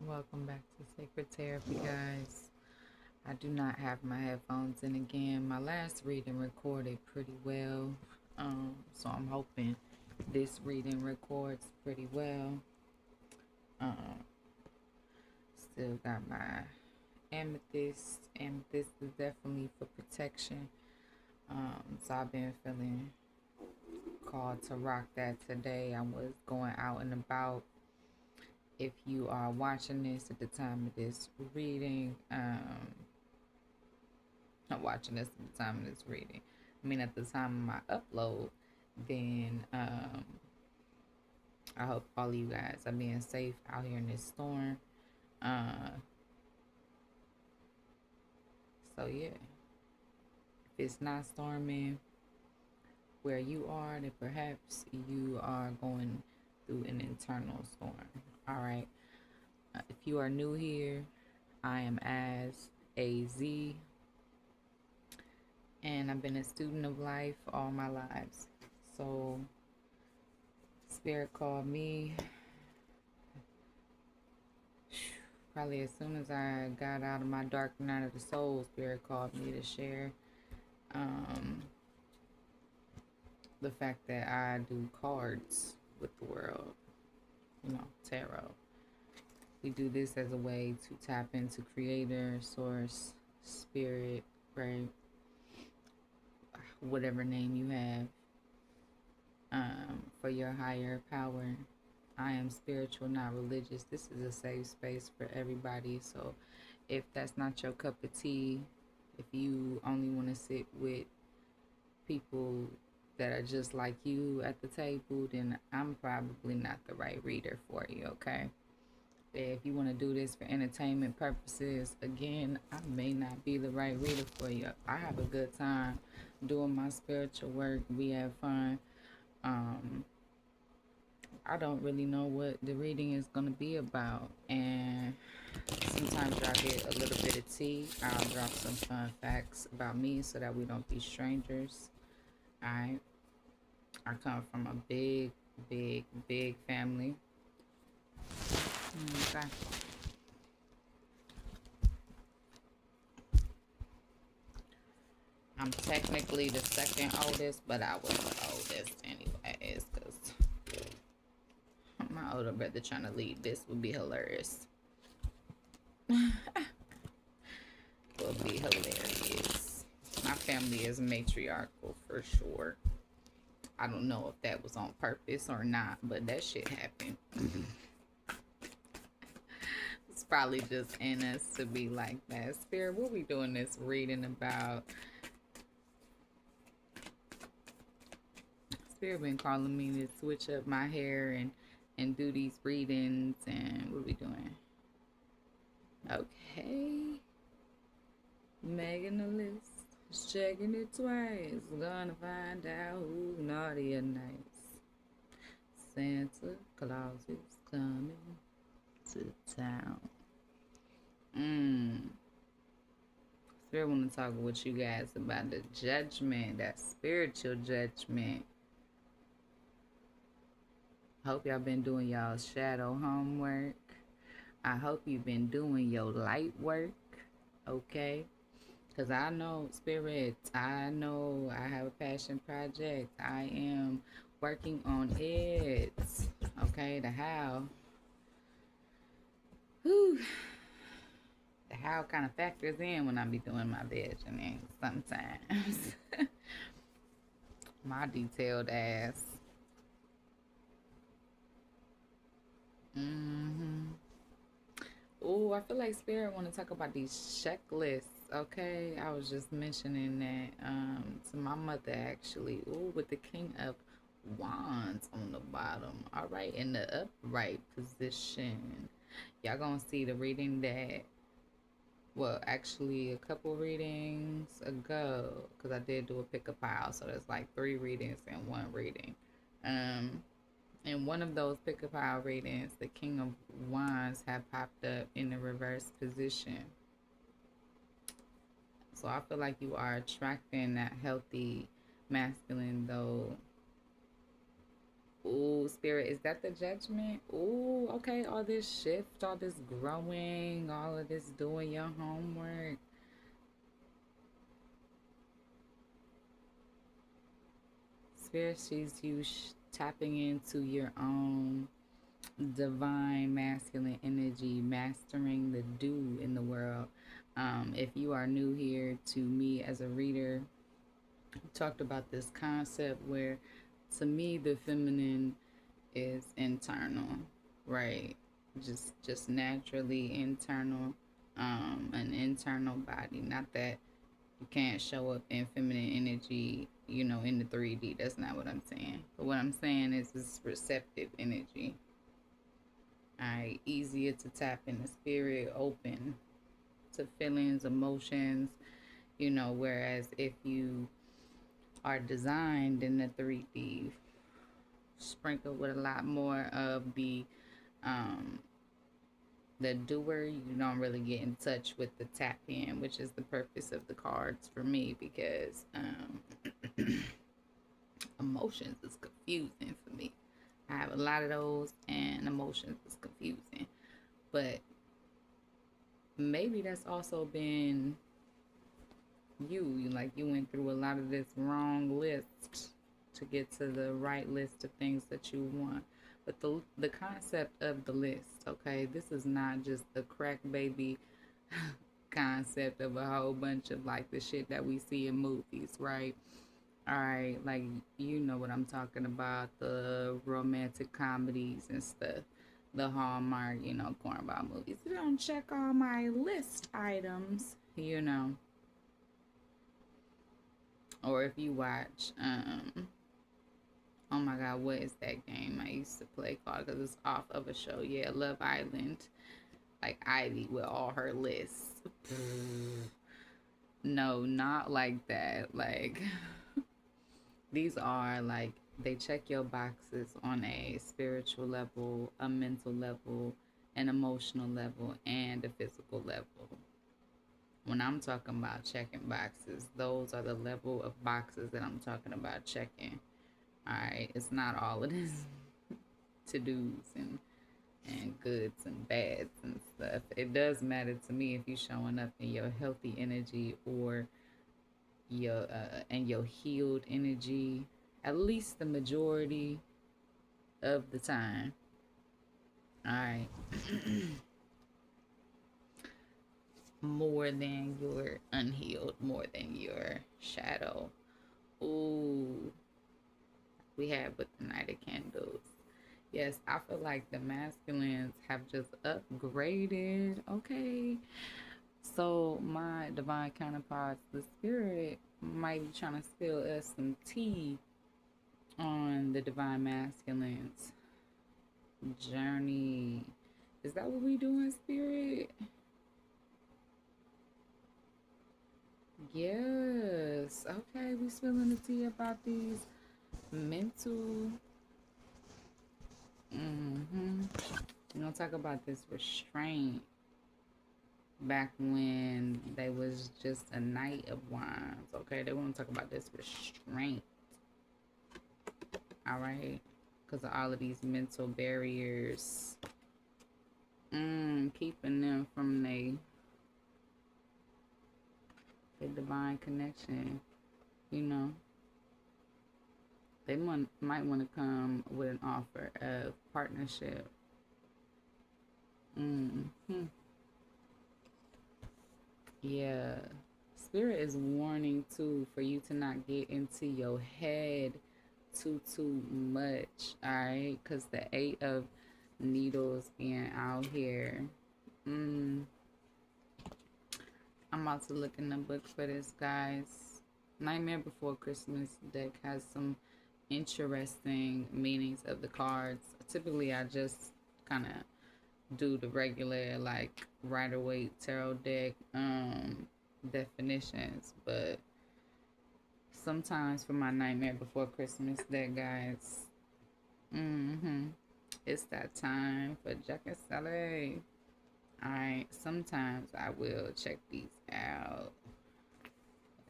Welcome back to Sacred Therapy, guys. I do not have my headphones in again. My last reading recorded pretty well, so I'm hoping this reading records pretty well. Um, Still got my amethyst. Amethyst is definitely for protection. So I've been feeling called to rock that today. I was going out and about. If you are watching this at the time of this reading, not watching this at the time of this reading, I mean at the time of my upload, then I hope all of you guys are being safe out here in this storm. Uh, so yeah, if it's not storming where you are, then perhaps you are going through an internal storm. All right. If you are new here, I am as AZ, and I've been a student of life all my lives. So Spirit called me probably as soon as I got out of my dark night of the soul. Spirit called me to share um, the fact that I do cards with the world, tarot. We do this as a way to tap into creator, source, spirit, right? Whatever name you have, for your higher power. I am spiritual, not religious. This is a safe space for everybody. So if that's not your cup of tea, if you only want to sit with people that are just like you at the table, then I'm probably not the right reader for you, okay? If you want to do this for entertainment purposes, again, I may not be the right reader for you. I have a good time doing my spiritual work. We have fun. Um, I don't really know what the reading is going to be about. And sometimes y'all get a little bit of tea. I'll drop some fun facts about me so that we don't be strangers. Alright. I come from a big, big, big family. Okay. I'm technically the second oldest, but I was the oldest anyways, because my older brother trying to lead this would be hilarious. Would be hilarious. My family is matriarchal for sure. I don't know if that was on purpose or not, but that shit happened. It's probably just in us to be like that. Spirit, what we doing this reading about? Spirit been calling me to switch up my hair and do these readings, and what are we doing? Okay. Making a list, checking it twice. Gonna find out who's naughty or nice. Santa Claus is coming to town. Spirit want to talk with you guys about the judgment, that spiritual judgment. Hope y'all been doing y'all shadow homework. I hope you've been doing your light work, okay? Because I know, Spirit, I know I have a passion project. I am working on it, okay? The how. Whew. The how kind of factors in when I be doing my visioning sometimes. My detailed ass. Oh, I feel like Spirit want to talk about these checklists. Okay, I was just mentioning that to my mother actually. Oh, with the King of Wands on the bottom. All right, in the upright position. Y'all gonna see the reading that. Well, actually, a couple readings ago, because I did do a pick a pile, so there's like 3 readings in one reading. Um, in one of those pick a pile readings, the King of Wands had popped up in the reverse position. So I feel like you are attracting that healthy masculine, though Ooh, spirit, is that the judgment? Ooh, okay. All this shift, all this growing, all of this doing your homework. Spirit sees you tapping into your own divine masculine energy, mastering the do in the world. If you are new here to me as a reader, I talked about this concept where to me the feminine is internal, right? Just naturally internal, an internal body. Not that you can't show up in feminine energy, in the 3D. That's not what I'm saying. But what I'm saying is this receptive energy. All right, easier to tap in the spirit, open to feelings, emotions, whereas if you are designed in the 3D, sprinkled with a lot more of um, the doer, you don't really get in touch with the tap in, which is the purpose of the cards for me, because emotions is confusing for me. I have a lot of those, and emotions is confusing. But maybe that's also been you. Like you went through a lot of this wrong list to get to the right list of things that you want. But the concept of the list, okay, this is not just the crack baby concept of a whole bunch of like the shit that we see in movies, right? All right, like you know what I'm talking about, the romantic comedies and stuff, the Hallmark, cornball movies. You don't check all my list items, or if you watch, oh my God, what is that game I used to play called? Because it's off of a show, yeah, Love Island, like Ivy with all her lists. No, not like that. Like these are like they check your boxes on a spiritual level, a mental level, an emotional level, and a physical level. When I'm talking about checking boxes, those are the level of boxes that I'm talking about checking. All right, it's not all of this to dos and goods and bads and stuff. It does matter to me if you're showing up in your healthy energy or your and your healed energy, at least the majority of the time. All right. More than your unhealed, more than your shadow. Ooh, we have with the Knight of Candles. Yes, I feel like the masculines have just upgraded. Okay. So my divine counterparts, the spirit, might be trying to spill us some tea on the divine masculines journey. Is that what we doing, spirit? Yes. Okay, we spilling the tea about these mental. We're gonna talk about this restraint back when they was just a Knight of Wands. Okay, they want to talk about this restraint. All right, because of all of these mental barriers, keeping them from the divine connection. You know, they might want to come with an offer of partnership. Mm-hmm. Yeah. Spirit is warning too for you to not get into your head too much. All right, because the 8 of Needles being out here. I'm about to look in the book for this, guys. Nightmare Before Christmas deck has some interesting meanings of the cards. Typically, I just kind of do the regular like Rider-Waite tarot deck definitions, but sometimes for my Nightmare Before Christmas deck, guys, it's that time for Jack and Sally. Alright, sometimes I will check these out.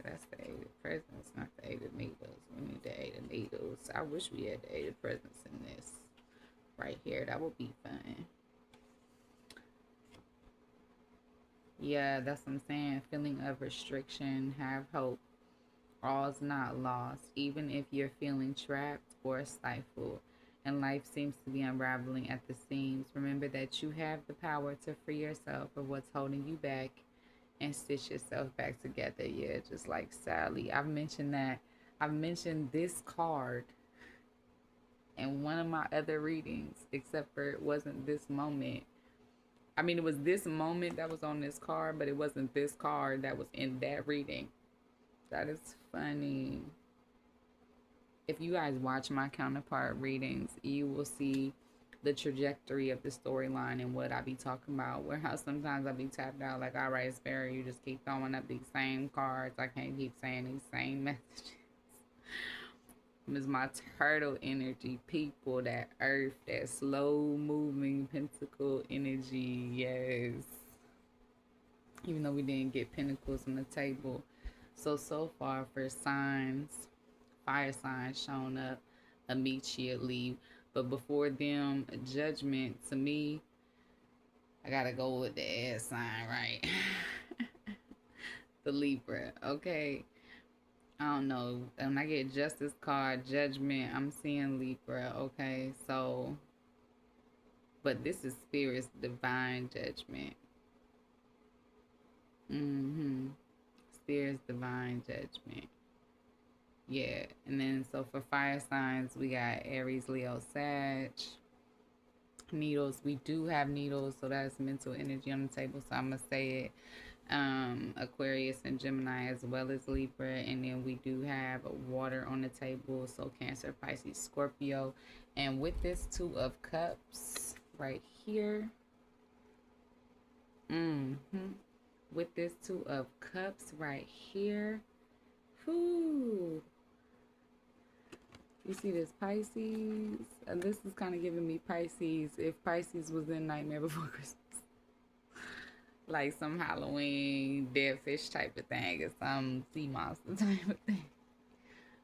That's the Eight of Presents, not the Eight of Needles. We need the Eight of Needles. I wish we had the Eight of Presents in this right here. That would be fun. Yeah, that's what I'm saying. Feeling of restriction, have hope. All's not lost, even if you're feeling trapped or stifled and life seems to be unraveling at the seams. Remember that you have the power to free yourself of what's holding you back and stitch yourself back together. Yeah, just like Sally. I've mentioned that. I've mentioned this card in one of my other readings, except for it wasn't this moment. I mean, it was this moment that was on this card, but it wasn't this card that was in that reading. That is funny. If you guys watch my counterpart readings, you will see the trajectory of the storyline and what I be talking about. Where how sometimes I be tapped out, like, all right, Sparrow, you just keep throwing up these same cards. I can't keep saying these same messages. It's my turtle energy, people, that earth, that slow moving pentacle energy. Yes. Even though we didn't get pentacles on the table. So far for signs, fire signs showing up immediately. But before them, judgment, to me, I gotta go with the air sign, right? The Libra, okay? I don't know. When I get justice card, judgment, I'm seeing Libra, okay? So, but this is Spirit's divine judgment. Spirit's divine judgment. Yeah, and then so for fire signs, we got Aries, Leo, Sag. Needles, we do have needles, so that's mental energy on the table. So I'm gonna say it. Aquarius and Gemini, as well as Libra, and then we do have water on the table, so Cancer, Pisces, Scorpio. And with this Two of Cups right here, with this Two of Cups right here, whoo, you see this Pisces, and this is kind of giving me Pisces, if Pisces was in Nightmare Before Christmas. Like some Halloween dead fish type of thing, or some sea monster type of thing.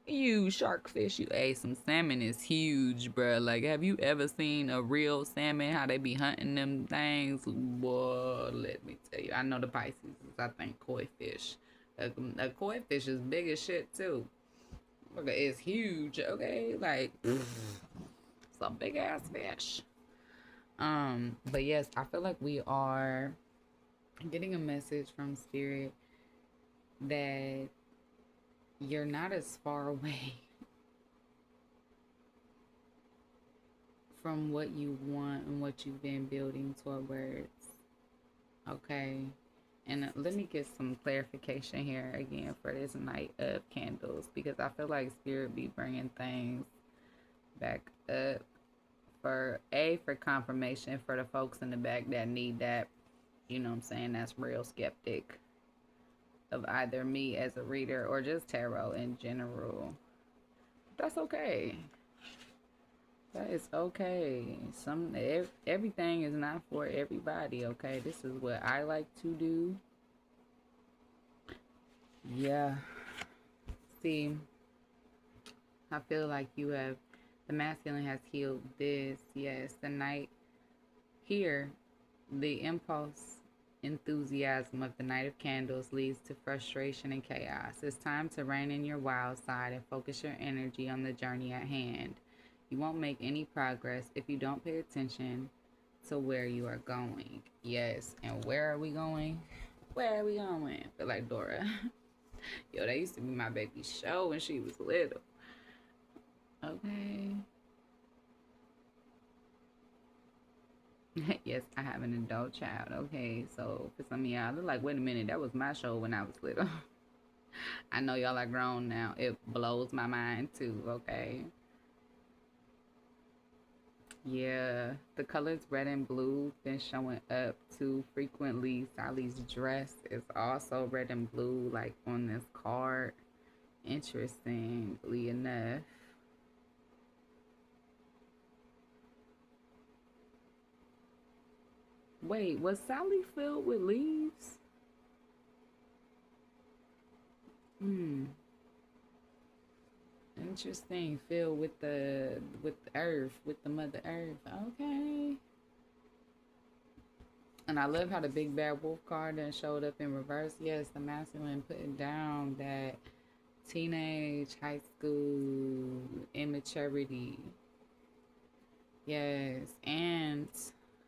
You shark fish, you ate some salmon is huge, bro. Like, have you ever seen a real salmon? How they be hunting them things? Boy, let me tell you. I know the Pisces is, I think, koi fish. A koi fish is big as shit too. It's huge, okay? Like, some big ass fish. But yes, I feel like we are getting a message from Spirit that you're not as far away from what you want and what you've been building towards. Okay. And let me get some clarification here again for this Knight of Candles, because I feel like Spirit be bringing things back up for confirmation for the folks in the back that need that. You know what I'm saying? That's real skeptic of either me as a reader or just tarot in general. That's okay. That is okay. Everything is not for everybody, okay? This is what I like to do. Yeah. See, I feel like the masculine has healed this. Yes, the Knight here, the impulse, enthusiasm of the Knight of Candles leads to frustration and chaos. It's time to rein in your wild side and focus your energy on the journey at hand. You won't make any progress if you don't pay attention to where you are going. Yes, and where are we going? Where are we going? I feel like Dora. Yo, that used to be my baby show when she was little. Okay. Yes, I have an adult child. Okay, so for some of y'all, they're like, wait a minute, that was my show when I was little. I know y'all are grown now. It blows my mind too, okay? Yeah, the colors red and blue been showing up too frequently. Sally's dress is also red and blue, like on this card. Interestingly enough. Wait, was Sally filled with leaves? Hmm. Interesting. Filled with the earth, with the mother earth. Okay. And I love how the big bad wolf card then showed up in reverse. Yes, the masculine putting down that teenage, high school immaturity. Yes. And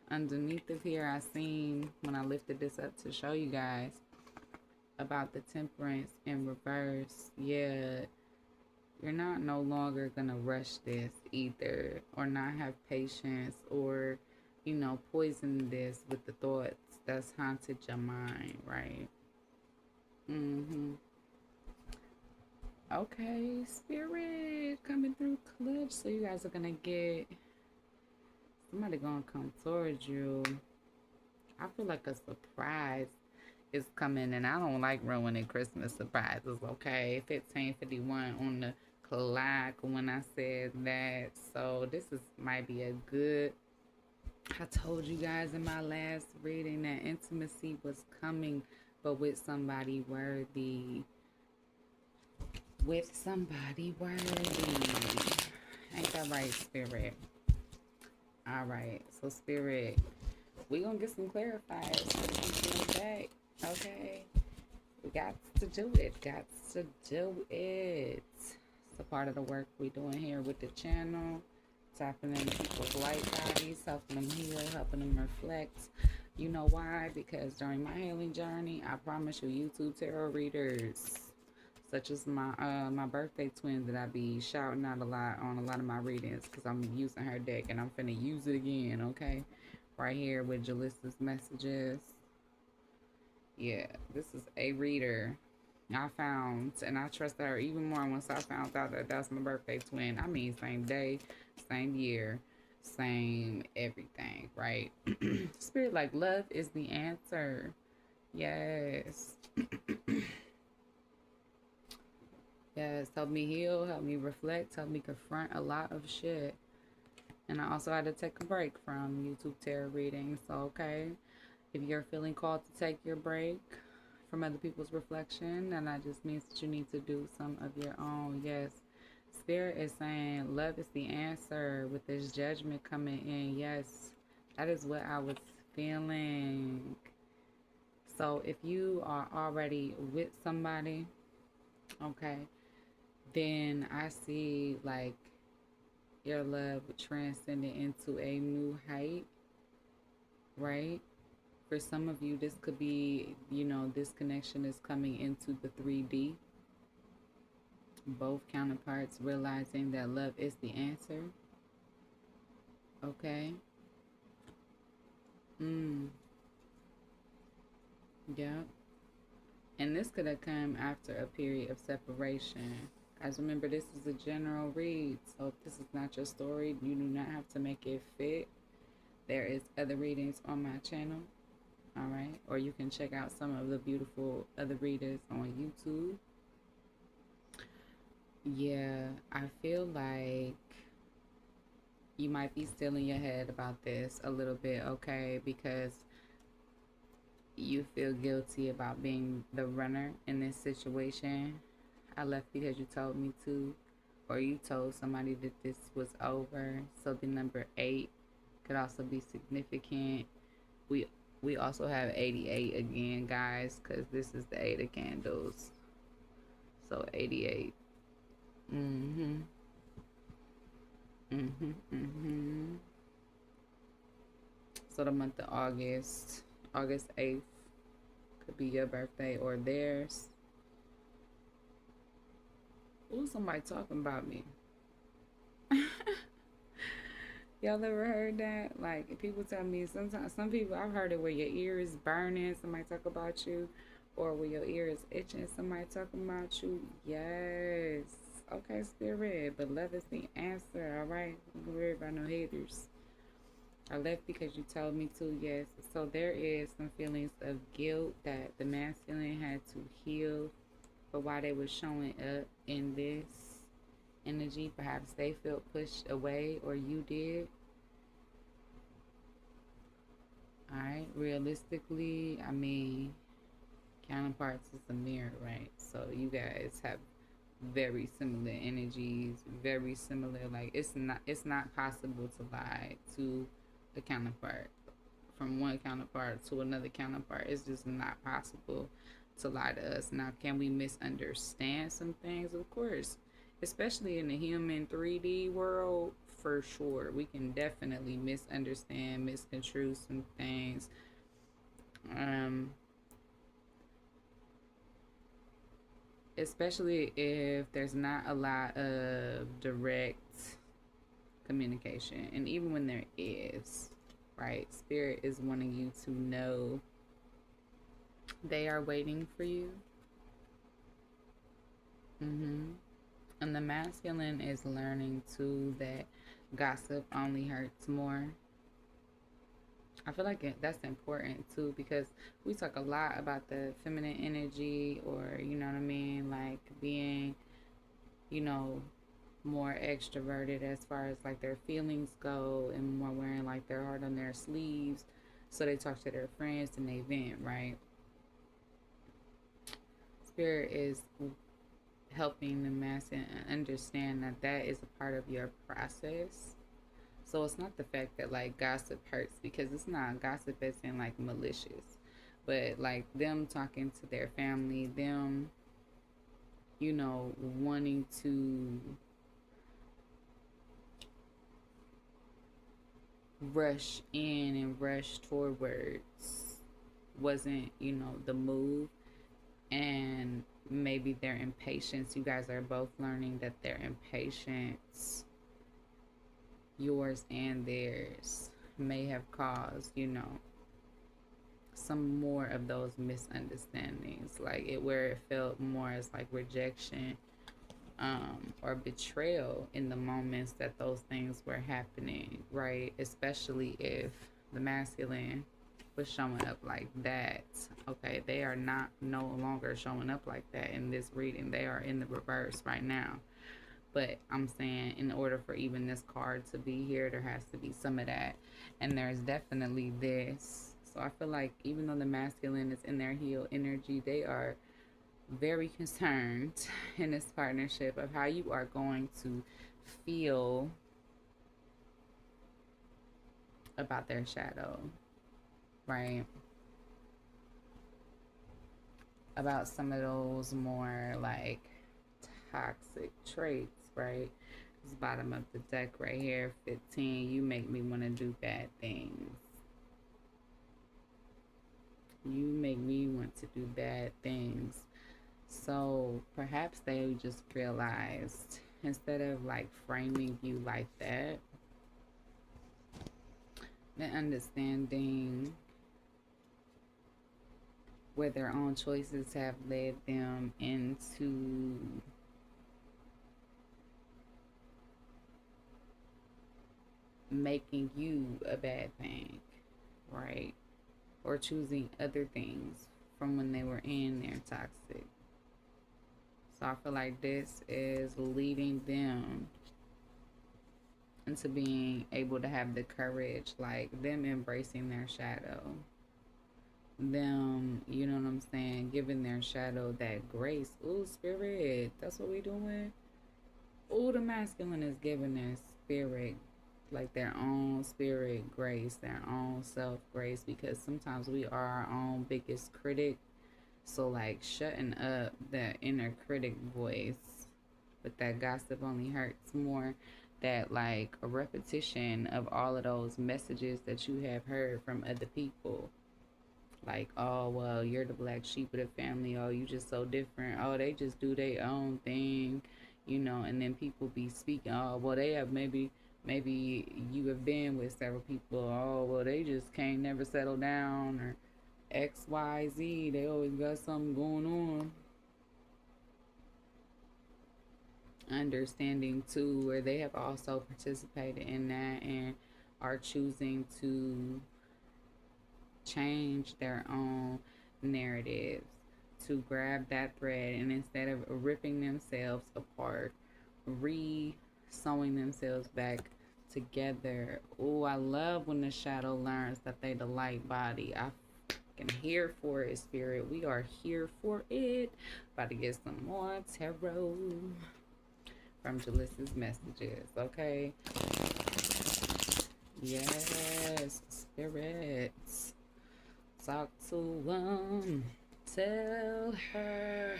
underneath of here I seen when I lifted this up to show you guys about the temperance in reverse. Yeah, you're not no longer gonna rush this either, or not have patience, or poison this with the thoughts that's haunted your mind, right? Mm-hmm. Okay, spirit coming through clutch. So you guys are gonna get somebody gonna come towards you. I feel like a surprise is coming, and I don't like ruining Christmas surprises. Okay, 1551 on the clock when I said that. So this is might be a good. I told you guys in my last reading that intimacy was coming, but with somebody worthy. With somebody worthy. Ain't that right, Spirit? All right. So, Spirit, we gonna get some clarifiers for the back. Okay. We got to do it. Got to do it. It's a part of the work we doing here with the channel. Tapping in people's light bodies, helping them heal, helping them reflect. You know why? Because during my healing journey, I promise you, YouTube tarot readers, such as my birthday twin that I be shouting out a lot on a lot of my readings, because I'm using her deck and I'm finna use it again. Okay, right here with Jalissa's messages. Yeah, this is a reader I found, and I trusted her even more once I found out that that's my birthday twin. I mean, same day, same year, same everything, right? Spirit, like, love is the answer. Yes. Yes, help me heal, help me reflect, help me confront a lot of shit. And I also had to take a break from YouTube tarot readings. So, okay, if you're feeling called to take your break from other people's reflection, then that just means that you need to do some of your own. Yes, Spirit is saying love is the answer with this judgment coming in. Yes, that is what I was feeling. So if you are already with somebody, okay, then I see like your love transcending into a new height, right? For some of you, this could be, this connection is coming into the 3D. Both counterparts realizing that love is the answer. Okay. Mm. Yeah. And this could have come after a period of separation. Guys, remember, this is a general read. So if this is not your story, you do not have to make it fit. There is other readings on my channel. All right. Or you can check out some of the beautiful other readers on YouTube. Yeah, I feel like you might be still in your head about this a little bit, okay? Because you feel guilty about being the runner in this situation. I left because you told me to, or you told somebody that this was over. So the number 8 could also be significant. We we also have 88 again, guys, because this is the 8 of candles. So 88. Mm-hmm. Mm-hmm. Mm-hmm. So the month of August, August 8th, could be your birthday or theirs. Ooh, somebody talking about me. Y'all ever heard that? Like, people tell me sometimes, some people, I've heard it where your ear is burning, somebody talk about you, or where your ear is itching, somebody talking about you. Yes. Okay, Spirit, but love is the answer, all right? Don't worry about no haters. I left because you told me to, yes. So there is some feelings of guilt that the masculine had to heal for why they were showing up in this energy. Perhaps they felt pushed away or you did. All right, realistically, I mean, counterparts is a mirror, right? So you guys have very similar energies, very similar. Like it's not possible to lie to a counterpart, from one counterpart to another counterpart. It's just not possible to lie to us. Now, can we misunderstand some things? Of course, especially in the human 3D world, for sure. We can definitely misunderstand, misconstrue some things. Um, Especially if there's not a lot of direct communication. And even when there is, right? Spirit is wanting you to know they are waiting for you. Mm-hmm. And the masculine is learning too that gossip only hurts more. I feel like that's important too, because we talk a lot about the feminine energy, or you know what I mean, like being, you know, more extroverted as far as like their feelings go, and more wearing like their heart on their sleeves, so they talk to their friends and they vent, right? Spirit is helping the masculine understand that that is a part of your process. So it's not the fact that like gossip hurts, because it's not gossip as in like malicious, but like them talking to their family, them, you know, wanting to rush in and rush towards wasn't, you know, the move. And maybe their impatience, you guys are both learning that their impatience, yours and theirs, may have caused, you know, some more of those misunderstandings, like it, where it felt more as like rejection, or betrayal in the moments that those things were happening, right? Especially if the masculine was showing up like that. Okay, they are not no longer showing up like that in this reading. They are in the reverse right now. But I'm saying, in order for even this card to be here, there has to be some of that. And there's definitely this. So I feel like even though the masculine is in their heel energy, they are very concerned in this partnership of how you are going to feel about their shadow, right? About some of those more like toxic traits, right? This bottom of the deck right here, 15. You make me want to do bad things. You make me want to do bad things. So perhaps they just realized, instead of like framing you like that, the understanding where their own choices have led them into making you a bad thing, right? Or choosing other things from when they were in their toxic. So I feel like this is leading them into being able to have the courage, like them embracing their shadow, them, you know what I'm saying, giving their shadow that grace. Ooh, spirit, that's what we doing. Ooh, the masculine is giving their spirit, like their own spirit grace, their own self grace, because sometimes we are our own biggest critic. So like shutting up that inner critic voice, but that gossip only hurts more. That like a repetition of all of those messages that you have heard from other people, like, oh well, you're the black sheep of the family, oh you just so different, oh they just do their own thing, you know. And then people be speaking, oh well they have, maybe you have been with several people, oh well they just can't never settle down, or XYZ, they always got something going on. Understanding too where they have also participated in that and are choosing to change their own narratives, to grab that thread, and instead of ripping themselves apart, re sewing themselves back together. Oh, I love when the shadow learns that they the light body. I freaking here for it, Spirit. We are here for it. About to get some more tarot from Jalissa's messages, okay? Yes, spirits. Talk to tell her.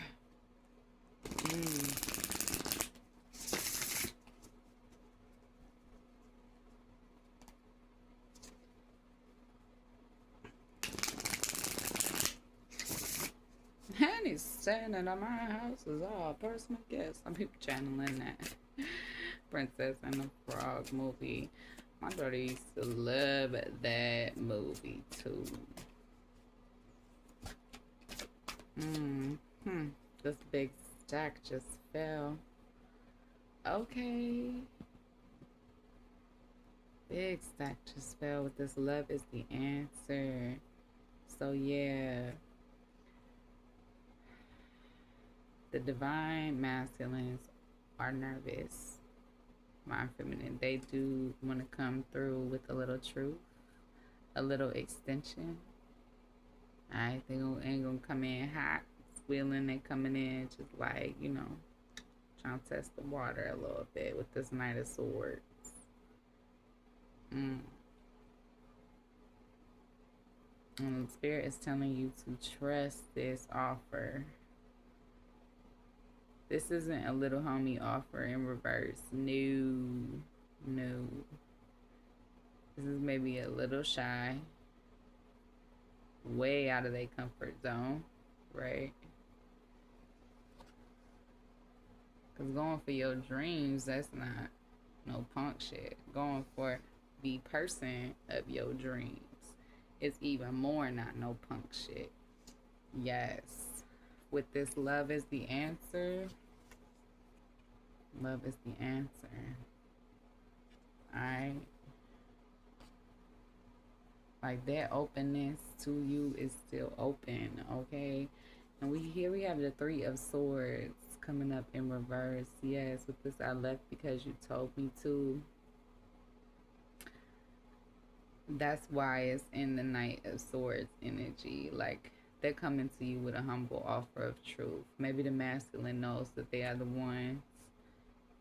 And he's standing at my house is all personal guest. Some people channeling that Princess and the Frog movie. My daughter used to love that movie too. This big stack just fell. Okay. Big stack just fell with this love is the answer. So yeah. The divine masculines are nervous. My feminine, they do want to come through with a little truth, a little extension. Alright, they ain't gonna come in hot, squealing. They coming in just like, you know, trying to test the water a little bit with this Knight of Swords. And the Spirit is telling you to trust this offer. This isn't a little homie offer in reverse. No. This is maybe a little shy. Way out of their comfort zone, right? Because going for your dreams, that's not no punk shit. Going for the person of your dreams is even more not no punk shit. Yes. With this love is the answer. Love is the answer. Alright. Like that openness to you is still open, okay? And we have the Three of Swords coming up in reverse. Yes, with this I left because you told me to. That's why it's in the Knight of Swords energy. Like they're coming to you with a humble offer of truth. Maybe the masculine knows that they are the ones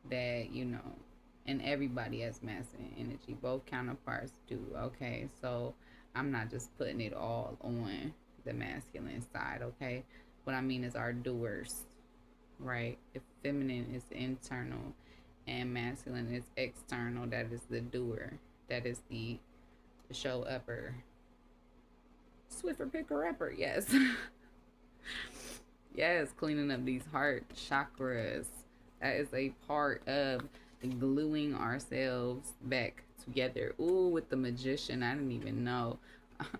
that, you know, and everybody has masculine energy. Both counterparts do, okay? So I'm not just putting it all on the masculine side, okay? What I mean is our doers, right? If feminine is internal and masculine is external, that is the doer. That is the show upper. Swiffer picker upper, yes. Yes, cleaning up these heart chakras. That is a part of gluing ourselves back together. Ooh, with the Magician, I didn't even know.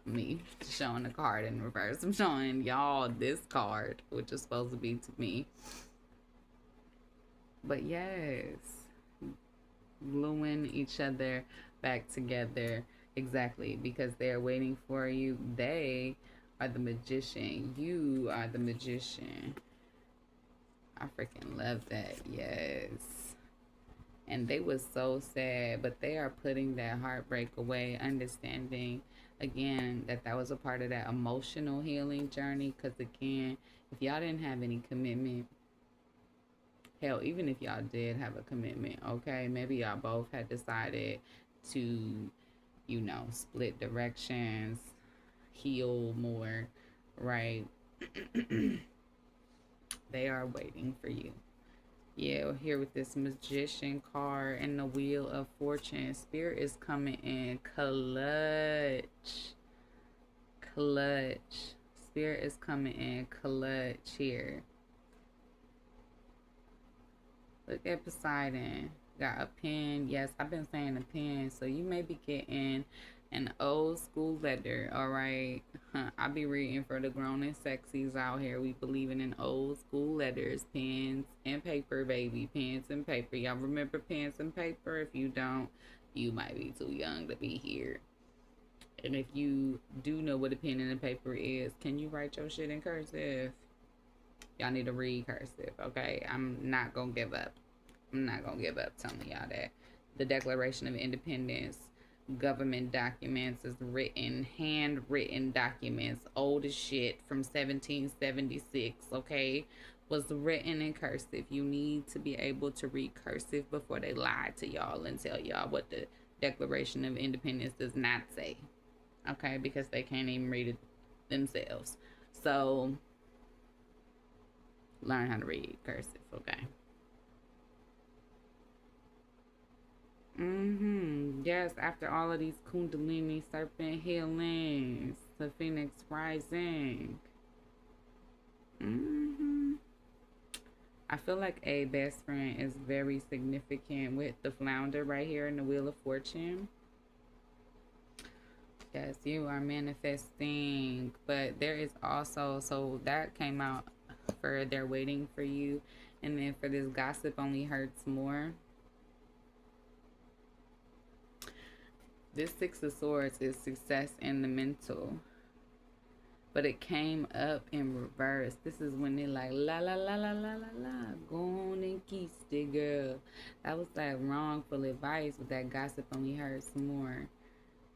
Me showing the card in reverse. I'm showing y'all this card, which is supposed to be to me. But yes, gluing each other back together. Exactly, because they're waiting for you. They are the Magician. You are the Magician. I freaking love that. Yes. And they was so sad, but they are putting that heartbreak away, understanding again that was a part of that emotional healing journey. Because again, if y'all didn't have any commitment, hell, even if y'all did have a commitment, okay, maybe y'all both had decided to, you know, split directions, heal more, right? They are waiting for you. Yeah, here with this Magician card and the Wheel of Fortune. Spirit is coming in clutch. Spirit is coming in clutch here. Look at Poseidon. Got a pen. Yes, I've been saying a pen. So you may be getting an old school letter, all right? I be reading for the grown and sexies out here. We believing in old school letters, pens and paper, baby. Pens and paper. Y'all remember pens and paper? If you don't, you might be too young to be here. And if you do know what a pen and a paper is, can you write your shit in cursive? Y'all need to read cursive, okay? I'm not gonna give up. I'm not gonna give up telling y'all that. The Declaration of Independence government documents, is written, handwritten documents, old as shit from 1776, okay? Was written in cursive. You need to be able to read cursive before they lie to y'all and tell y'all what the Declaration of Independence does not say, okay? Because they can't even read it themselves. So, learn how to read cursive, okay? Yes, after all of these Kundalini serpent healings, the Phoenix rising. I feel like a best friend is very significant with the flounder right here in the Wheel of Fortune. Yes, you are manifesting, but there is also, so that came out for they're waiting for you, and then for this gossip only hurts more. This Six of Swords is success in the mental, but it came up in reverse. This is when they like la la la la la la la, go on and kiss the girl. That was like wrongful advice, but that gossip only hurts more.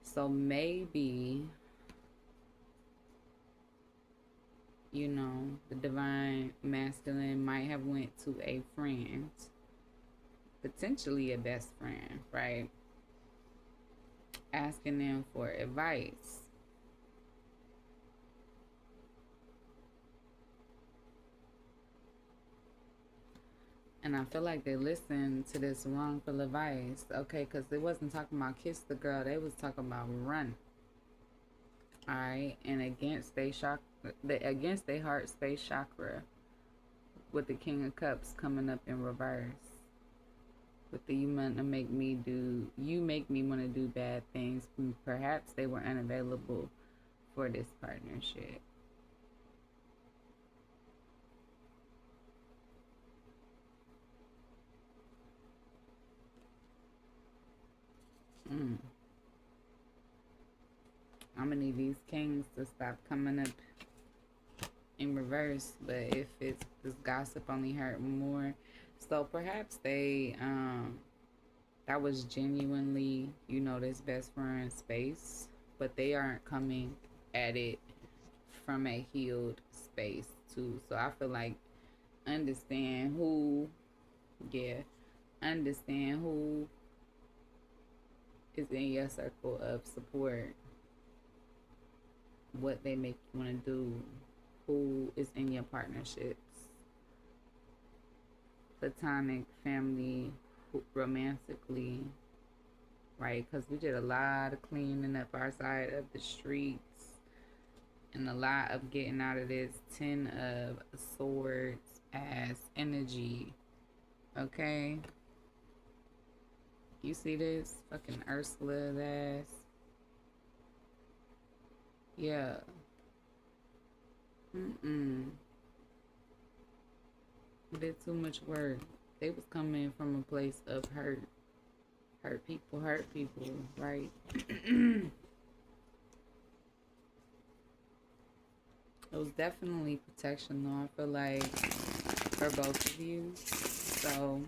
So maybe, you know, the divine masculine might have went to a friend, potentially a best friend, right? Asking them for advice. And I feel like they listened to this wrongful advice, okay? Because they wasn't talking about kiss the girl. They was talking about run. All right, and against their heart space chakra, with the King of Cups coming up in reverse. With the you make me want to do bad things. Perhaps they were unavailable for this partnership. I'm gonna need these kings to stop coming up in reverse, but if it's this gossip only hurt more, so perhaps they that was genuinely, you know, this best friend space, but they aren't coming at it from a healed space too. So I feel like understand who understand who is in your circle of support, what they make you want to do, who is in your partnerships, platonic, family, romantically, right? Because we did a lot of cleaning up our side of the streets and a lot of getting out of this 10 of Swords as energy, okay? You see this? Fucking Ursula's ass. Yeah. Did too much work. They was coming from a place of hurt. Hurt people, right? It was definitely protection though, I feel like, for both of you. So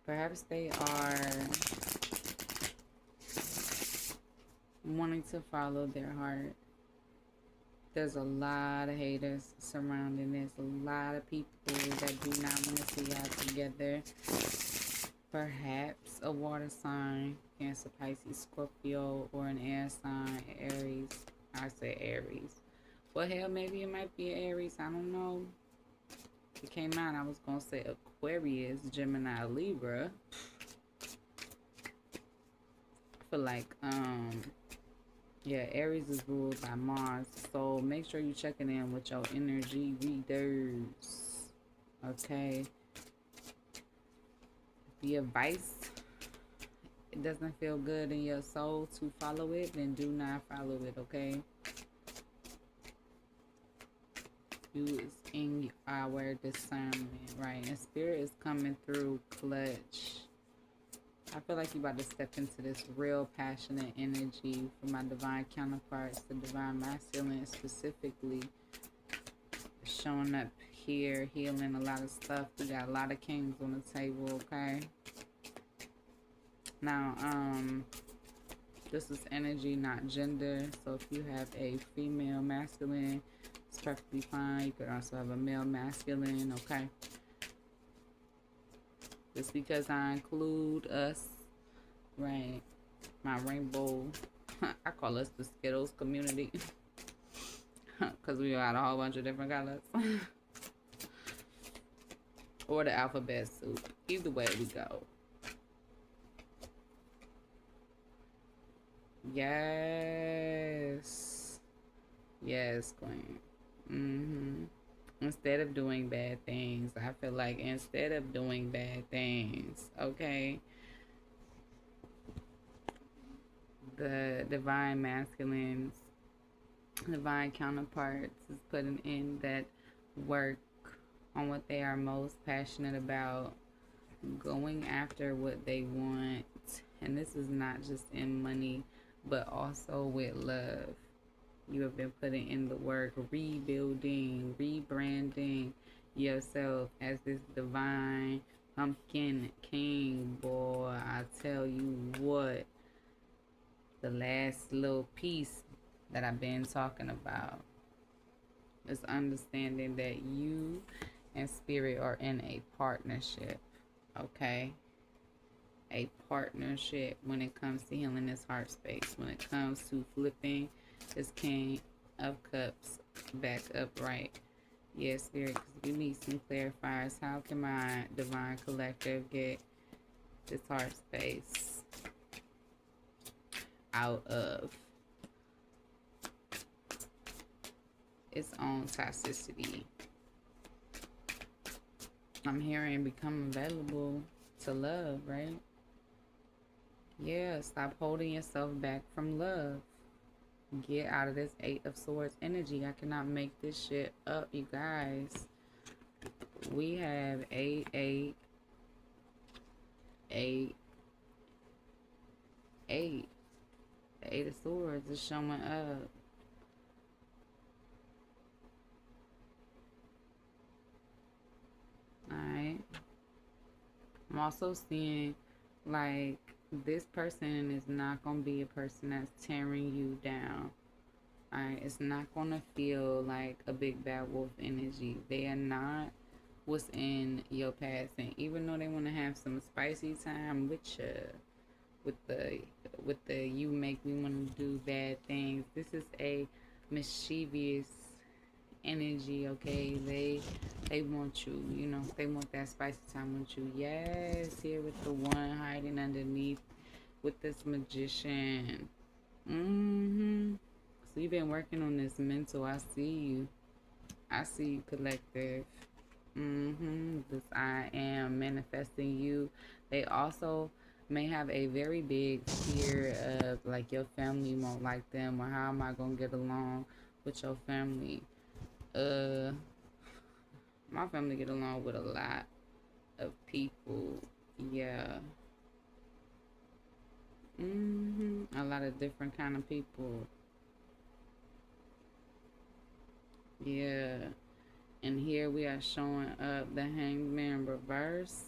perhaps they are wanting to follow their heart. There's a lot of haters surrounding this. A lot of people that do not want to see y'all together. Perhaps a water sign, Cancer, Pisces, Scorpio, or an air sign, Aries. I say Aries. Well, hell, maybe it might be Aries. I don't know. It came out, I was going to say Aquarius, Gemini, Libra. I feel like, yeah, Aries is ruled by Mars. So make sure you're checking in with your energy readers. Okay. The advice, it doesn't feel good in your soul to follow it, then do not follow it, okay? You is in our discernment, right? And spirit is coming through clutch. I feel like you're about to step into this real passionate energy for my divine counterparts, the divine masculine specifically, showing up here healing a lot of stuff. We got a lot of kings on the table, okay? Now, this is energy, not gender. So if you have a female masculine, it's perfectly fine. You could also have a male masculine, okay? Just because I include us, right? My rainbow, I call us the Skittles community. Because we got a whole bunch of different colors. Or the alphabet soup. Either way we go. Yes. Yes, Queen. Instead of doing bad things, I feel like instead of doing bad things, okay, the divine masculines, divine counterparts is putting in that work on what they are most passionate about, going after what they want. And this is not just in money, but also with love. You have been putting in the work, rebuilding, rebranding yourself as this divine pumpkin king. Boy, I tell you what, the last little piece that I've been talking about is understanding that you and spirit are in a partnership, okay? A partnership when it comes to healing this heart space, when it comes to flipping this King of Cups back upright. Yes, Spirit, because we need some clarifiers. How can my divine collective get this heart space out of its own toxicity? I'm hearing become available to love, right? Yeah, stop holding yourself back from love. Get out of this Eight of Swords energy. I cannot make this shit up, you guys. We have 8, 8, 8, 8. The Eight of Swords is showing up. Alright. I'm also seeing like this person is not going to be a person that's tearing you down. Alright, it's not going to feel like a big bad wolf energy. They are not what's in your past. And even though they want to have some spicy time with you, with the you make me want to do bad things, this is a mischievous energy, okay? They want you, you know, they want that spicy time with you. Yes, here with the one hiding underneath with this magician. So you've been working on this mental. I see you, collective. This I am manifesting you. They also may have a very big fear of like your family won't like them, or how am I gonna get along with your family. My family get along with a lot of people. Yeah. A lot of different kind of people. Yeah. And here we are showing up the Hangman reverse.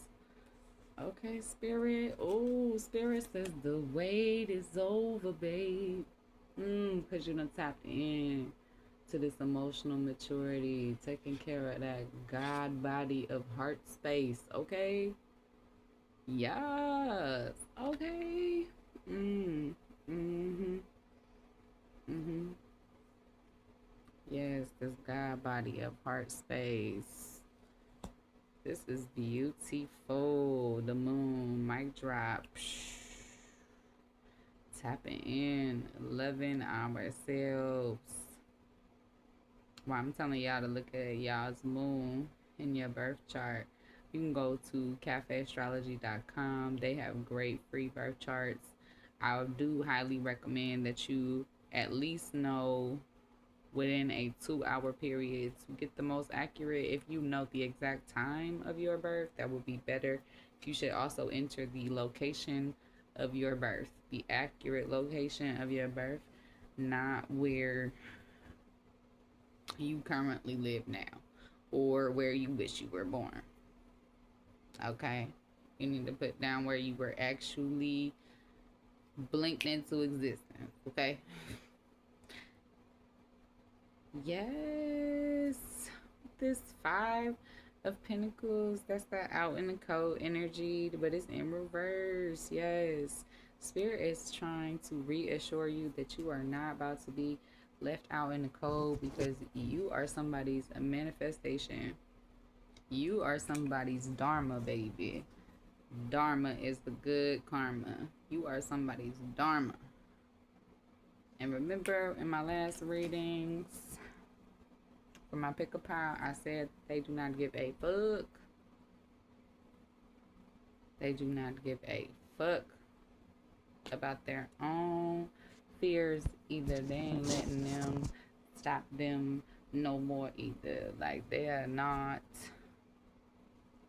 Okay, Spirit. Oh, Spirit says the wait is over, babe. Because you done tapped in to this emotional maturity, taking care of that God body of heart space, okay? Yes. Okay. Yes, this God body of heart space. This is beautiful. The moon, mic drop. Tapping in, loving ourselves. Well, I'm telling y'all to look at y'all's moon in your birth chart. You can go to cafeastrology.com. They have great free birth charts. I do highly recommend that you at least know within a 2-hour period to get the most accurate. If you know the exact time of your birth, that would be better. You should also enter the location of your birth, the accurate location of your birth, not where you currently live now. or where you wish you were born. Okay? You need to put down where you were actually blinked into existence. Okay? Yes. This Five of Pentacles, that's that out in the cold energy, but it's in reverse. Yes. Spirit is trying to reassure you that you are not about to be left out in the cold, because you are somebody's manifestation. You are somebody's dharma, baby. Dharma is the good karma. You are somebody's dharma. And remember in my last readings for my pick a pile, I said they do not give a fuck. They do not give a fuck about their own fears either. They ain't letting them stop them no more either. Like, they are not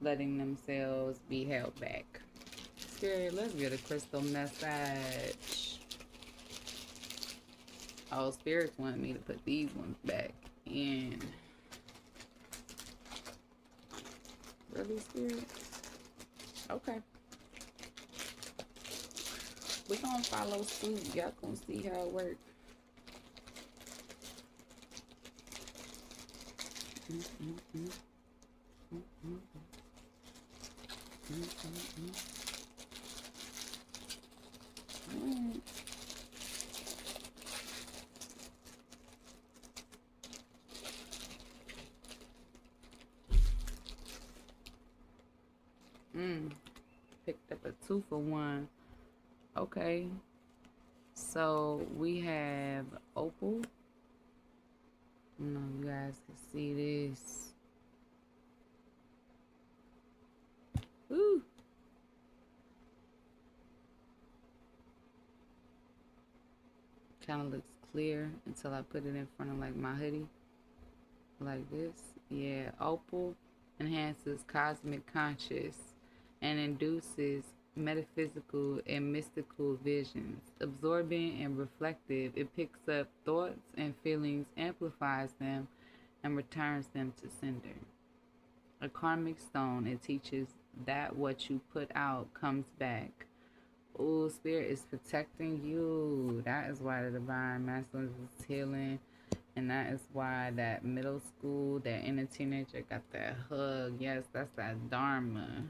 letting themselves be held back. Spirit, let's get a crystal message. Oh, Spirits want me to put these ones back in. Really, Spirit? Okay. We're gonna follow suit. Y'all gonna see how it works. Picked up a 2-for-1. Okay. So we have Opal. I don't know if you guys can see this. Woo! Kind of looks clear until I put it in front of like my hoodie. Like this. Yeah, Opal enhances cosmic conscious and induces metaphysical and mystical visions. Absorbent and reflective, it picks up thoughts and feelings, amplifies them, and returns them to sender. A karmic stone, it teaches that what you put out comes back. Oh, Spirit is protecting you. That is why the Divine Masculine is healing. And that is why that middle school, that inner teenager got that hug. Yes, that's that Dharma.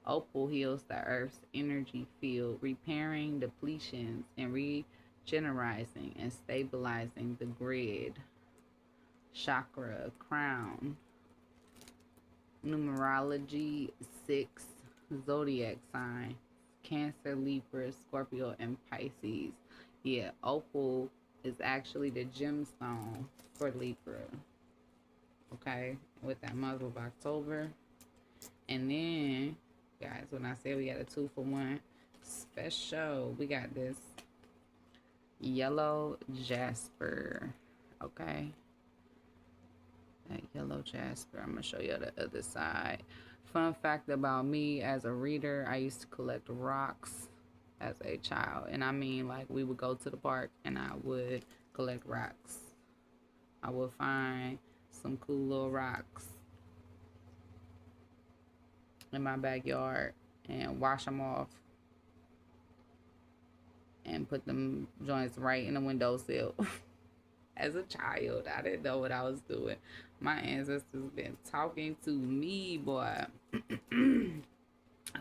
Opal heals the earth's energy field, repairing depletions and regenerizing and stabilizing the grid. Chakra, crown. Numerology 6, zodiac sign. Cancer, Libra, Scorpio, and Pisces. Yeah, Opal is actually the gemstone for Libra. Okay, with that month of October. And then, guys, when I say we got a 2-for-1 special, we got this yellow jasper. Okay, that yellow jasper. I'm gonna show you the other side. Fun fact about me as a reader, I used to collect rocks as a child. And I mean, like, we would go to the park and I would collect rocks. I would find some cool little rocks in my backyard and wash them off and put them joints right in the windowsill. As a child, I didn't know what I was doing. My ancestors been talking to me, boy.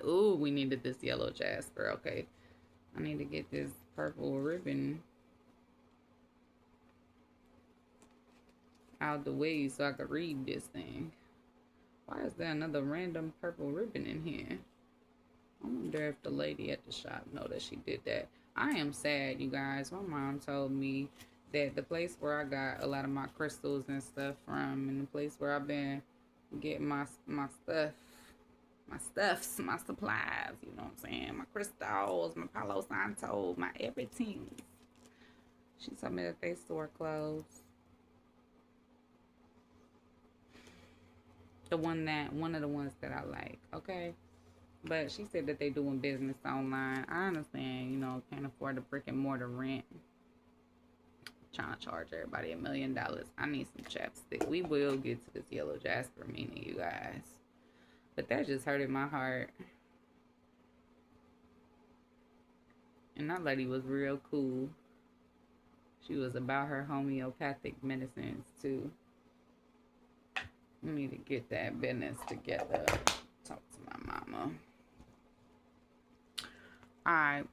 Ooh, we needed this yellow jasper. Okay, I need to get this purple ribbon out the way so I could read this thing. Why is there another random purple ribbon in here? I wonder if the lady at the shop know that she did that. I am sad, you guys. My mom told me that the place where I got a lot of my crystals and stuff from, and the place where I've been getting my stuffs, my supplies, you know what I'm saying? My crystals, my Palo Santo, my everything. She told me that they store clothes. One of the ones that I like, okay? But she said that they doing business online. I understand, can't afford the brick and mortar rent. trying to charge everybody $1,000,000. I need some chapstick. We will get to this yellow jasper meaning, you guys. But that just hurted my heart. And that lady was real cool. She was about her homeopathic medicines too. We need to get that business together. Talk to my mama. Alright.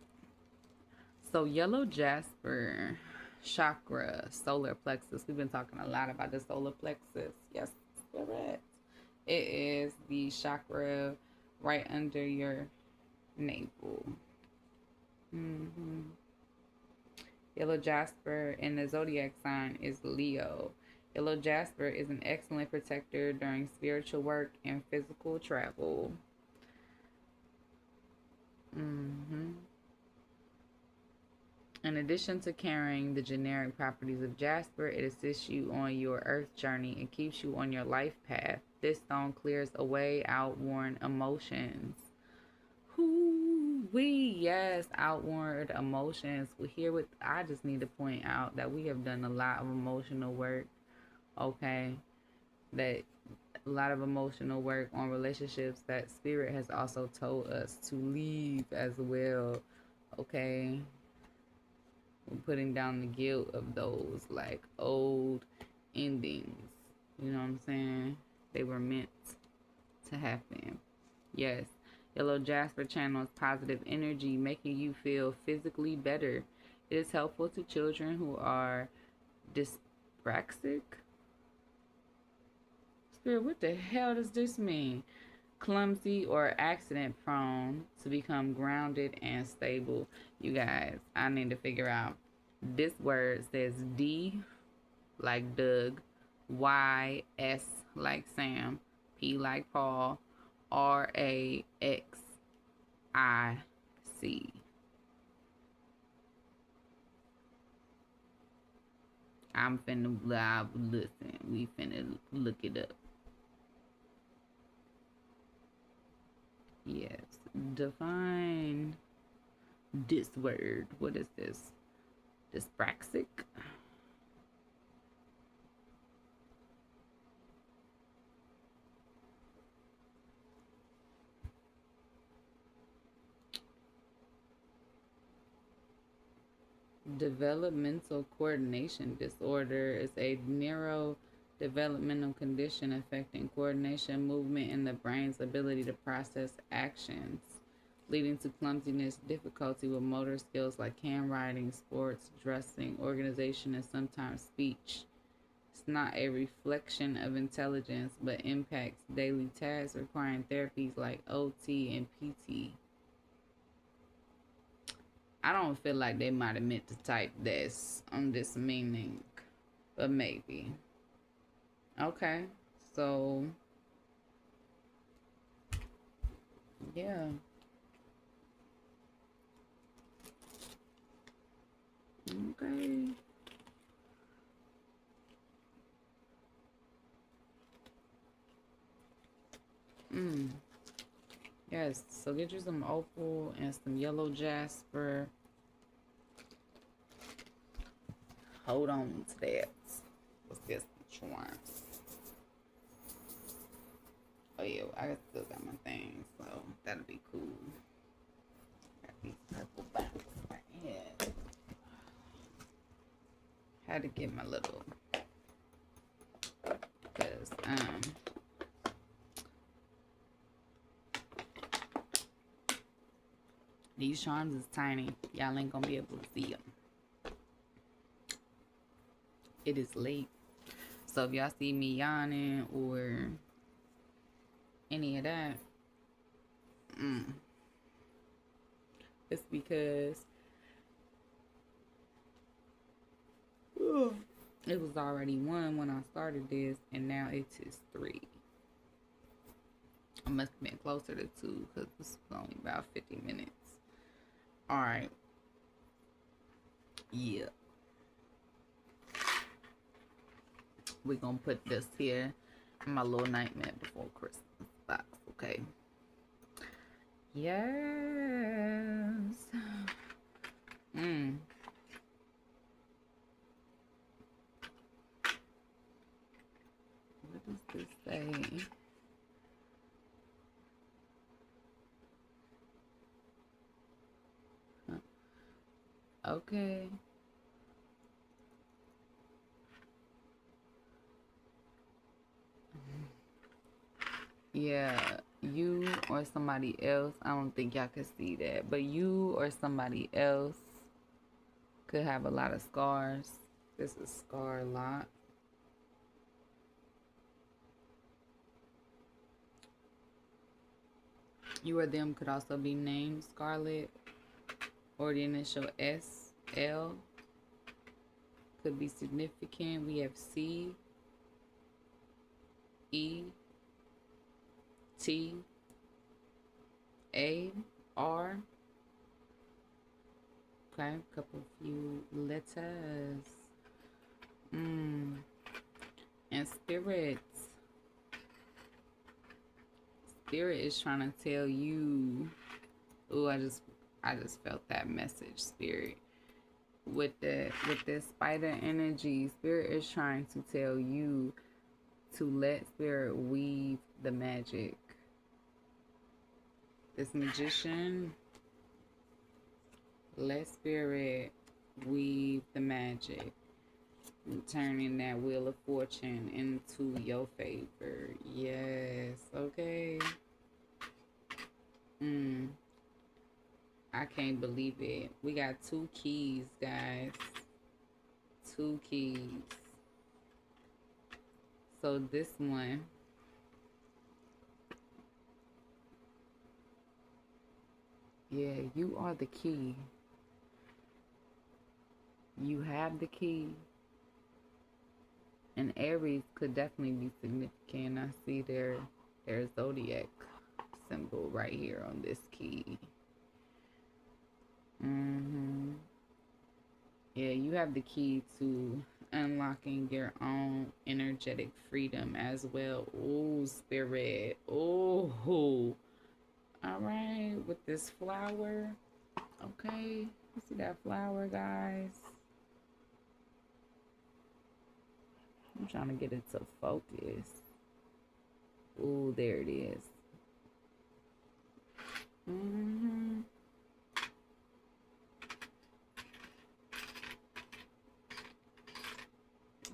So yellow jasper chakra, solar plexus. We've been talking a lot about the solar plexus. Yes, correct. It is the chakra right under your navel. Yellow jasper in the zodiac sign is Leo. Yellow jasper is an excellent protector during spiritual work and physical travel. In addition to carrying the generic properties of jasper, it assists you on your earth journey and keeps you on your life path. This stone clears away outworn emotions. Yes, outward emotions. I just need to point out that we have done a lot of emotional work. Okay, that a lot of emotional work on relationships that spirit has also told us to leave as well. Okay, we're putting down the guilt of those like old endings. You know what I'm saying? They were meant to happen. Yes. Yellow jasper channels positive energy, making you feel physically better. It is helpful to children who are dyspraxic. Spirit, what the hell does this mean? Clumsy or accident prone to become grounded and stable. You guys, I need to figure out. This word says D like Doug, Y, S like Sam, P like Paul, RAXIC. I'm finna listen. We finna look it up. Yes. Define this word. What is this? Dyspraxic? Developmental coordination disorder is a neurodevelopmental condition affecting coordination, movement, and the brain's ability to process actions, leading to clumsiness, difficulty with motor skills like handwriting, sports, dressing, organization, and sometimes speech. It's not a reflection of intelligence, but impacts daily tasks requiring therapies like OT and PT. I don't feel like they might have meant to type this on this meaning, but maybe. Okay, so yeah. Okay. Yes, so get you some opal and some yellow jasper. Hold on to that. Let's get some charms. Oh yeah, I still got my things, so that'll be cool. Got these purple boxes right here. Had to get my little, because these charms is tiny. Y'all ain't gonna be able to see them. It is late. So if y'all see me yawning or any of that, it's because it was already 1 when I started this, and now it is 3. I must have been closer to 2 because this is only about 50 minutes. Alright. Yeah. We're gonna put this here in my little Nightmare Before Christmas box, okay? Yes. Okay. Okay. Yeah, you or somebody else, I don't think y'all could see that, but you or somebody else could have a lot of scars. This is scar lot. You or them could also be named Scarlet or the initial S, L could be significant. We have C, E, T, A, R. Okay, a couple few letters. And spirits. Spirit is trying to tell you. Oh, I just felt that message, spirit. With this spider energy, spirit is trying to tell you to let spirit weave the magic. This magician, let spirit weave the magic, turning that wheel of fortune into your favor. Yes, okay. I can't believe it. We got 2 keys, guys. 2 keys. So this one, yeah, you are the key. You have the key. And Aries could definitely be significant. I see their zodiac symbol right here on this key. Yeah, you have the key to unlocking your own energetic freedom as well. Oh, spirit. Oh, all right. With this flower. Okay. You see that flower, guys? I'm trying to get it to focus. Oh, there it is.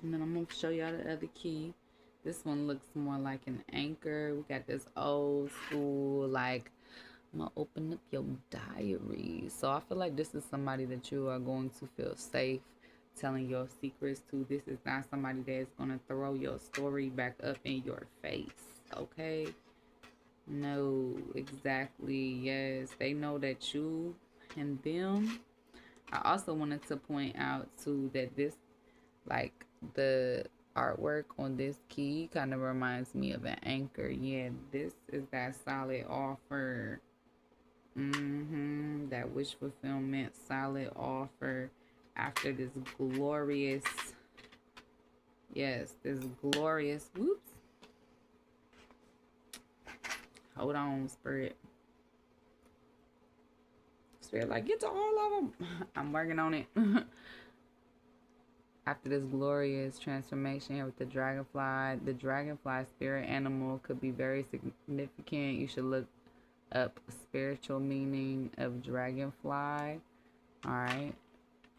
And then I'm going to show y'all the other key. This one looks more like an anchor. We got this old school, like, I'm going to open up your diary. So I feel like this is somebody that you are going to feel safe telling your secrets to. This is not somebody that's going to throw your story back up in your face. Okay? No, exactly. Yes, they know that you and them. I also wanted to point out too that this, like, the artwork on this key kind of reminds me of an anchor. Yeah, this is that solid offer. That wish fulfillment, solid offer after this glorious, yes, this glorious, whoops. Hold on, spirit. Spirit, like, get to all of them. I'm working on it. After this glorious transformation here with the dragonfly spirit animal could be very significant. You should look up spiritual meaning of dragonfly. All right.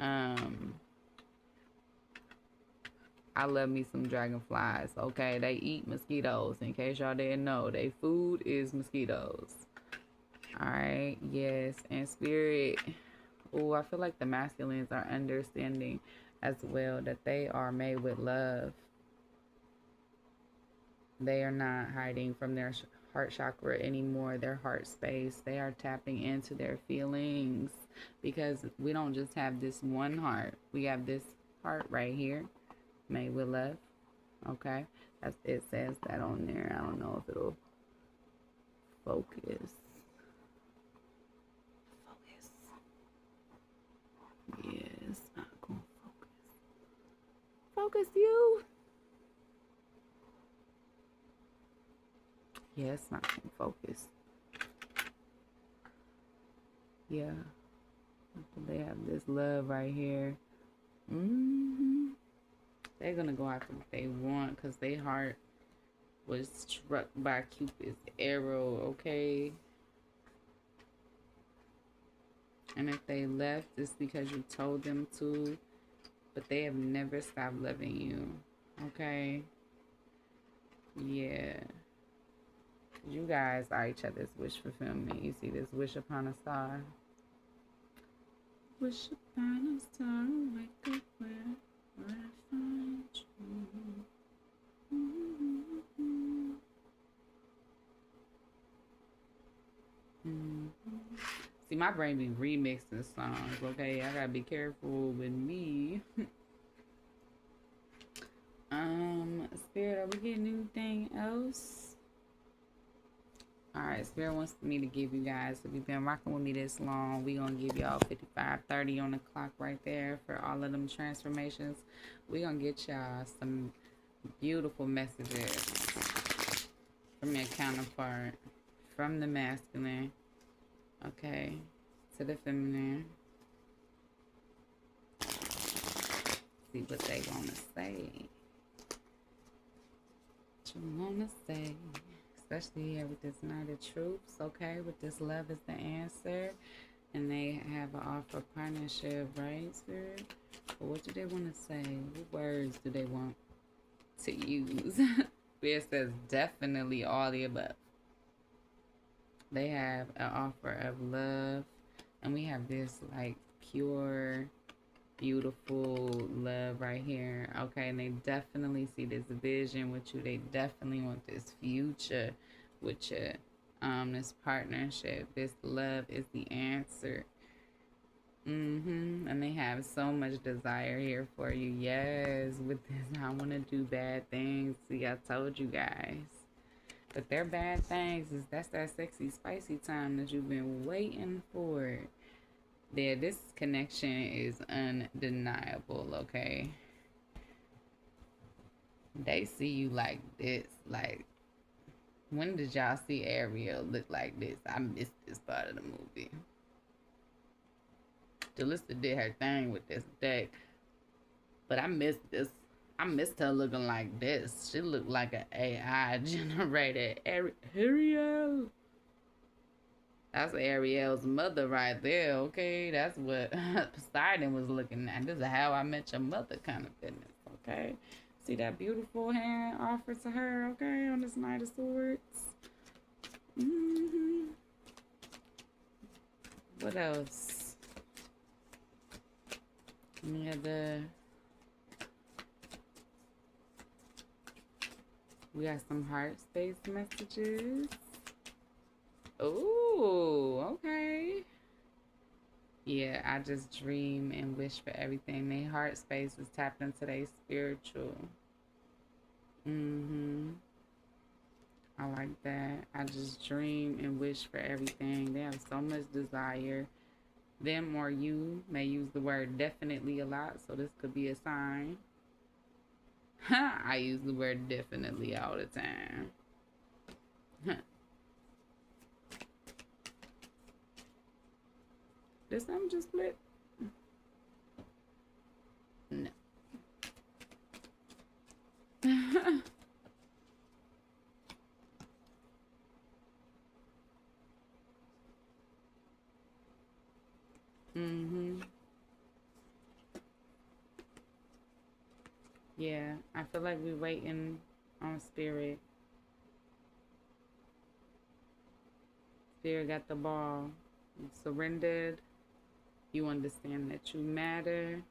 I love me some dragonflies. Okay, they eat mosquitoes. In case y'all didn't know, their food is mosquitoes. All right. Yes, and spirit. Oh, I feel like the masculines are understanding as well that they are made with love. They are not hiding from their heart chakra anymore, their heart space. They are tapping into their feelings because we don't just have this one heart. We have this heart right here, made with love. Okay, it says that on there. I don't know if it'll focus. Yes, not gonna focus. Focus you. Yeah, it's not gonna focus. Yeah, they have this love right here. They're gonna go after what they want because they heart was struck by Cupid's arrow, okay? And if they left, it's because you told them to, but they have never stopped loving you, okay? Yeah. You guys are each other's wish fulfillment. You see this wish upon a star. Wish upon a star, wake up where I find you. See, my brain be remixing songs, okay? I gotta be careful with me. Spirit, are we getting anything else? Alright, Spirit wants me to give you guys, if you've been rocking with me this long, we gonna give y'all 55:30 on the clock right there for all of them transformations. We gonna get y'all some beautiful messages from your counterpart, from the masculine, okay, to the feminine. See what they wanna say. What you wanna say? Especially here with this Knight of Truths, okay? With this love is the answer. And they have an offer partnership, right, Spirit? But what do they want to say? What words do they want to use? Spirit says definitely all the above. They have an offer of love. And we have this like pure, beautiful love right here, okay? And they definitely see this vision with you. They definitely want this future with you, this partnership. This love is the answer. And they have so much desire here for you. Yes, with this, I want to do bad things. See, I told you guys. But their bad things is that's that sexy, spicy time that you've been waiting for. Yeah, this connection is undeniable, okay? They see you like this. Like, when did y'all see Ariel look like this? I missed this part of the movie. Jalissa did her thing with this deck, but I missed this. I missed her looking like this. She looked like an AI generated Ariel. That's Ariel's mother right there, okay? That's what Poseidon was looking at. This is How I Met Your Mother kind of business, okay? See that beautiful hand offered to her, okay, on this Knight of Swords? What else? Any other? We got some heart space messages. Oh, okay. Yeah, I just dream and wish for everything. Their heart space is tapped into their spiritual. I like that. I just dream and wish for everything. They have so much desire. Them or you may use the word definitely a lot, so this could be a sign. I use the word definitely all the time. Did something just split? No. Yeah, I feel like we're waiting on Spirit. Spirit got the ball. You surrendered. You understand that you matter.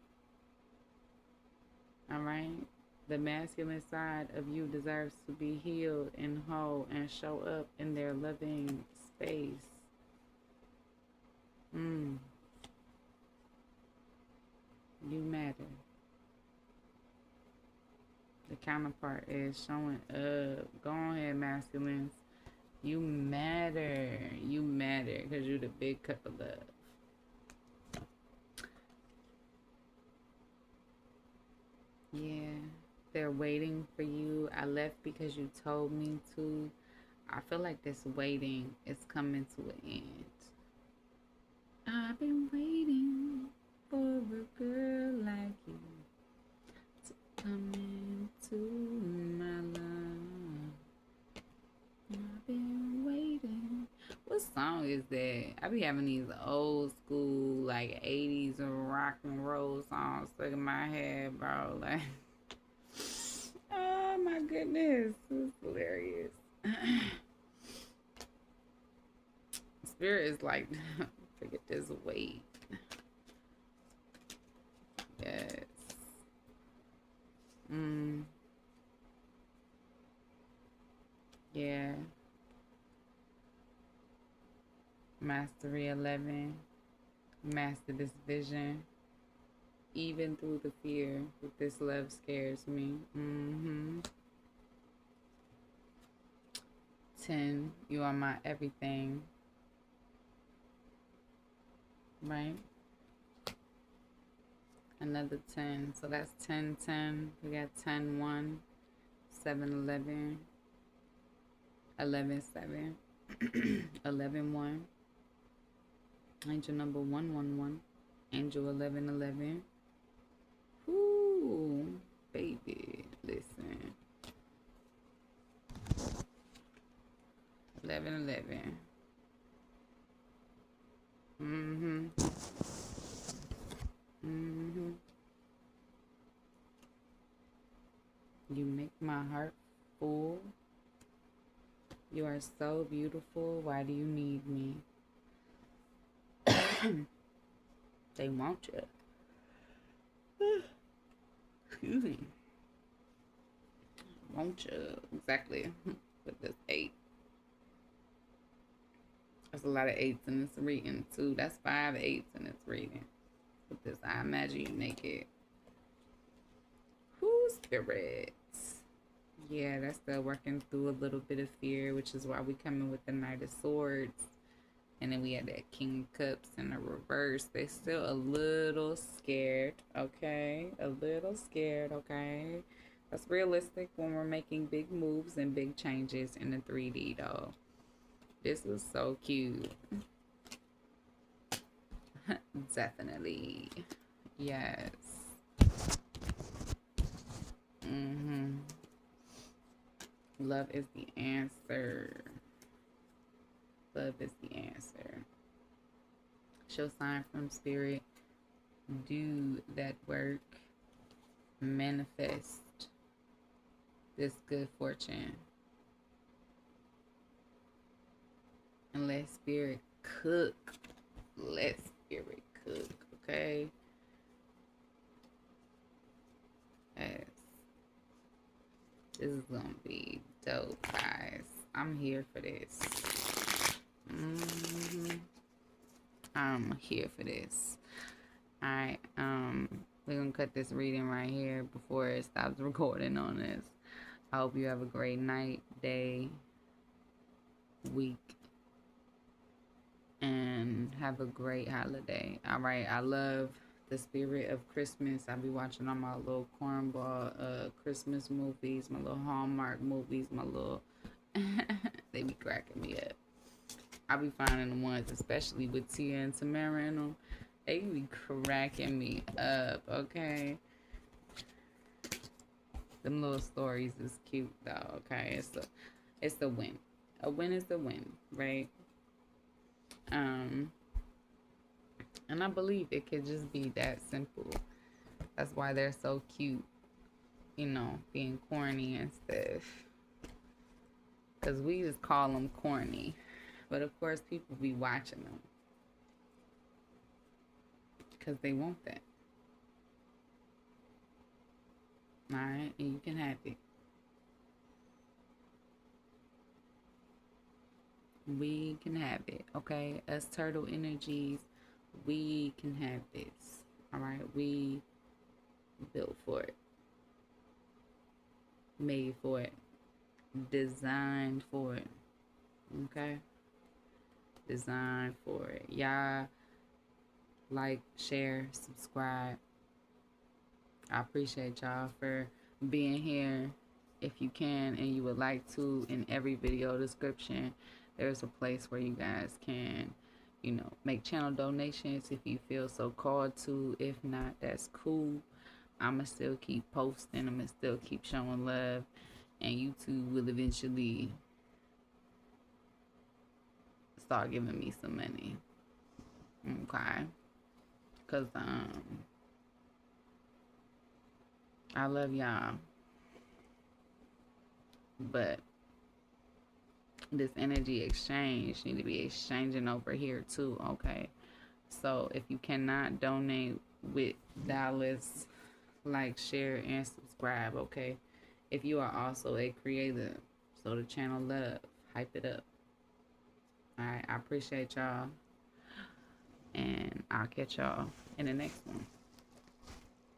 All right? The masculine side of you deserves to be healed and whole and show up in their loving space. You matter. The counterpart is showing up. Go ahead, masculines. You matter. You matter because you're the big cup of love. Yeah. They're waiting for you. I left because you told me to. I feel like this waiting is coming to an end. I've been waiting for a girl like you to come into my life. song is that? I be having these old school like 80s rock and roll songs stuck in my head, bro. Like, oh my goodness, it's hilarious. Spirit is like, forget this weight. Yes. Yeah. Mastery 11. Master this vision. Even through the fear that this love scares me. 10. You are my everything. Right? Another 10. So that's 10, 10. We got 10, 1, 7, 11, 11, 7, 11, 1. Angel number 111. Angel 1111. Ooh, baby, listen. 1111. You make my heart full. You are so beautiful. Why do you need me? They want you. Excuse me. Want you. Exactly. With this 8. There's a lot of 8s in this reading too. That's 5 8s in this reading. With this, I imagine you make it. Who's spirits? Yeah, that's still working through a little bit of fear, which is why we come in with the Knight of Swords. And then we had that King of Cups in the reverse. They're still a little scared, okay? A little scared, okay? That's realistic when we're making big moves and big changes in the 3D, though. This is so cute. Definitely. Yes. Love is the answer. Love is the answer. Show sign from spirit. Do that work. Manifest this good fortune. And let spirit cook. Let spirit cook, okay? Yes. This is gonna be dope, guys. I'm here for this. I'm here for this. Alright, we're gonna cut this reading right here before it stops recording on this. I hope you have a great night, day, week, and have a great holiday. Alright, I love the spirit of Christmas. I'll be watching all my little cornball Christmas movies, my little Hallmark movies, my little they be cracking me up. I'll be finding the ones, especially with Tia and Tamara in them. They be cracking me up, okay? Them little stories is cute though, okay? It's the win. A win is the win, right? And I believe it could just be that simple. That's why they're so cute, you know, being corny and stuff. Because we just call them corny. But of course, people be watching them. Because they want that. Alright? And you can have it. We can have it, okay? Us turtle energies, we can have this. Alright? We built for it. Made for it. Designed for it. Okay? Designed for it. Y'all like, share, subscribe. I appreciate y'all for being here. If you can and you would like to, in every video description, there's a place where you guys can, you know, make channel donations if you feel so called to. If not, that's cool. I'ma still keep posting. I'ma still keep showing love. And YouTube will eventually start giving me some money. Okay. Cause I love y'all. But this energy exchange need to be exchanging over here too, okay? So if you cannot donate with dollars, like, share, and subscribe, okay? If you are also a creator, so the channel love, hype it up. All right, I appreciate y'all, and I'll catch y'all in the next one.